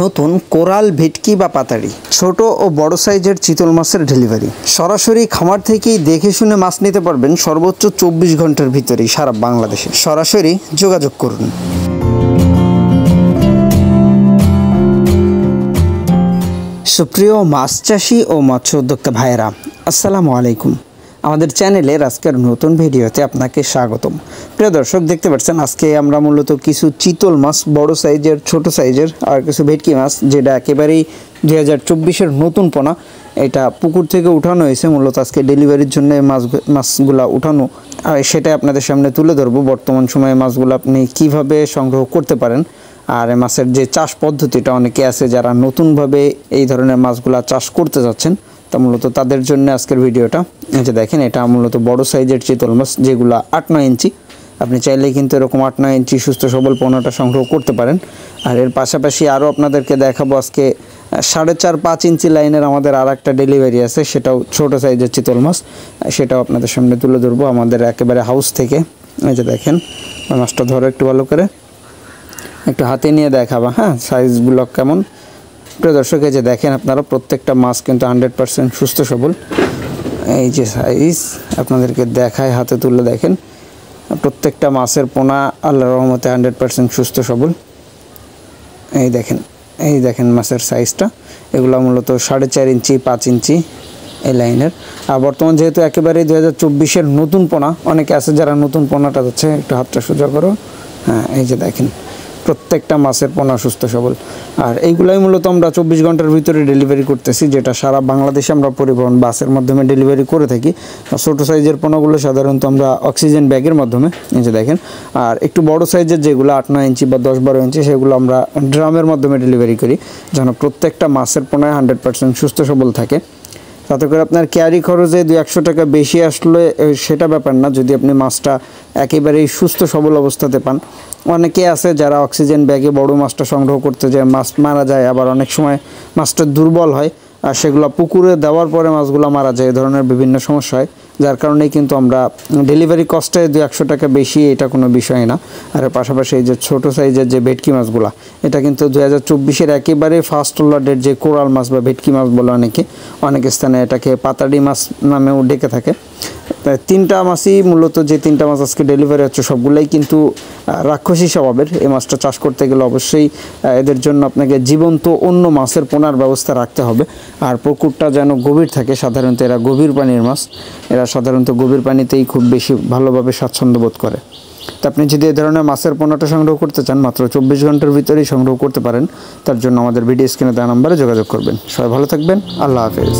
নতুন কোরাল ভেটকি বা পাতাড়ি ছোট ও বড় সাইজের চিতল মাছের ডেলিভারি সরাসরি খামার থেকেই দেখে শুনে মাছ নিতে পারবেন সর্বোচ্চ 24 ঘন্টার ভিতরেই সারা বাংলাদেশে। সরাসরি যোগাযোগ করুন। সুপ্রিয় মাছ চাষি ও মৎস্য উদ্যোক্তা ভাইয়েরা, আসসালামু আলাইকুম। আমাদের চ্যানেলের আজকের নতুন ভিডিওতে আপনাকে স্বাগতম। প্রিয় দর্শক, দেখতে পাচ্ছেন আজকে আমরা মূলত কিছু চিতল মাছ, বড় সাইজের, ছোট সাইজের আর কিছু ভেটকি মাছ, যেটা একেবারেই 2024-এর নতুন পোনা, এটা পুকুর থেকে উঠানো হয়েছে মূলত আজকে ডেলিভারির জন্য। মাছগুলা উঠানো আর সেটাই আপনাদের সামনে তুলে ধরবো। বর্তমান সময়ে মাছগুলো আপনি কিভাবে সংগ্রহ করতে পারেন আর মাছের যে চাষ পদ্ধতিটা, অনেকে আছে যারা নতুনভাবে এই ধরনের মাছগুলা চাষ করতে যাচ্ছেন, তা মূলত তাদের জন্য আজকের ভিডিওটা। এই যে দেখেন, এটা মূলত বড় সাইজের চিতল মাছ, যেগুলো 8-9 ইঞ্চি। আপনি চাইলে কিন্তু এরকম 8-9 ইঞ্চি সুস্থ সবল পোনাটা সংগ্রহ করতে পারেন। আর এর পাশাপাশি আরও আপনাদেরকে দেখাবো আজকে 4.5-5 ইঞ্চি লাইনের আমাদের আর একটা ডেলিভারি আছে, সেটাও ছোট সাইজের চিতল মাছ, সেটাও আপনাদের সামনে তুলে ধরবো আমাদের একেবারে হাউস থেকে। এই যে দেখেন, মাছটা ধরো একটু ভালো করে, একটু হাতে নিয়ে দেখাবা, হ্যাঁ, সাইজগুলো কেমন। প্রিয় দর্শক, এই যে দেখেন আপনারা, প্রত্যেকটা মাছ কিন্তু 100% সুস্থ সবল। এই যে সাইজ আপনাদেরকে দেখায়, হাতে তুলে দেখেন, প্রত্যেকটা মাছের পোনা আল্লাহর রহমতে 100% সুস্থ সবল। এই দেখেন মাছের সাইজটা। এগুলো মূলত 4.5 ইঞ্চি 5 ইঞ্চি এই লাইনের। আর বর্তমান যেহেতু একেবারে 2024-এর নতুন পোনা, অনেকে আছে যারা নতুন পোনাটা যাচ্ছে, একটু হাতটা সোজা করো, হ্যাঁ, এই যে দেখেন প্রত্যেকটা মাছের পোনা সুস্থ সবল। আর এইগুলাই মূলত আমরা 24 ঘন্টার ভিতরে ডেলিভারি করতেছি, যেটা সারা বাংলাদেশে আমরা পরিবহন বাসের মাধ্যমে ডেলিভারি করে থাকি। ছোটো সাইজের পোনাগুলো সাধারণত আমরা অক্সিজেন ব্যাগের মাধ্যমে, এই যে দেখেন। আর একটু বড় সাইজের যেগুলো 8-9 ইঞ্চি বা 10-12 ইঞ্চি, সেগুলো আমরা ড্রামের মাধ্যমে ডেলিভারি করি, যেন প্রত্যেকটা মাছের পোনায় 100% সুস্থ সবল থাকে। তাতে করে আপনার ক্যারি খরচে 200 টাকা বেশি আসলে সেটা ব্যাপার না, যদি আপনি মাছটা একেবারেই সুস্থ সবল অবস্থাতে পান। অনেকে আছে যারা অক্সিজেন ব্যাগে বড় মাছটা সংগ্রহ করতে যায়, মাছ মারা যায়, আবার অনেক সময় মাছটা দুর্বল হয় আর সেগুলো পুকুরে দেওয়ার পরে মাছগুলো মারা যায়, এই ধরনের বিভিন্ন সমস্যা হয়। যার কারণেই কিন্তু আমরা ডেলিভারি কস্টে 200 টাকা বেশি, এটা কোনো বিষয় না। আর পাশাপাশি এই যে ছোটো সাইজের যে ভেটকি মাছগুলো, এটা কিন্তু 2024-এর একেবারে ফার্স্ট লটের যে কোরাল মাছ বা ভেটকি মাছ বলে অনেক স্থানে এটাকে পাতাড়ি মাছ নামেও ডেকে থাকে। তাই 3টা মাছই মূলত, যে 3টা মাছ আজকে ডেলিভারি হচ্ছে, সবগুলাই কিন্তু রাক্ষসী স্বভাবের। এই মাছটা চাষ করতে গেলে অবশ্যই এদের জন্য আপনাকে জীবন্ত অন্য মাছের পোনার ব্যবস্থা রাখতে হবে। আর পুকুরটা যেন গভীর থাকে, সাধারণত এরা গভীর পানির মাছ, এরা সাধারণত গভীর পানিতেই খুব বেশি ভালোভাবে স্বাচ্ছন্দ্য বোধ করে। তো আপনি যদি এই ধরনের মাছের পোনাটা সংগ্রহ করতে চান, মাত্র 24 ঘন্টার ভিতরেই সংগ্রহ করতে পারেন। তার জন্য আমাদের ভিডিও স্ক্রিনে দেওয়া নম্বরে যোগাযোগ করবেন। সবাই ভালো থাকবেন, আল্লাহ হাফেজ।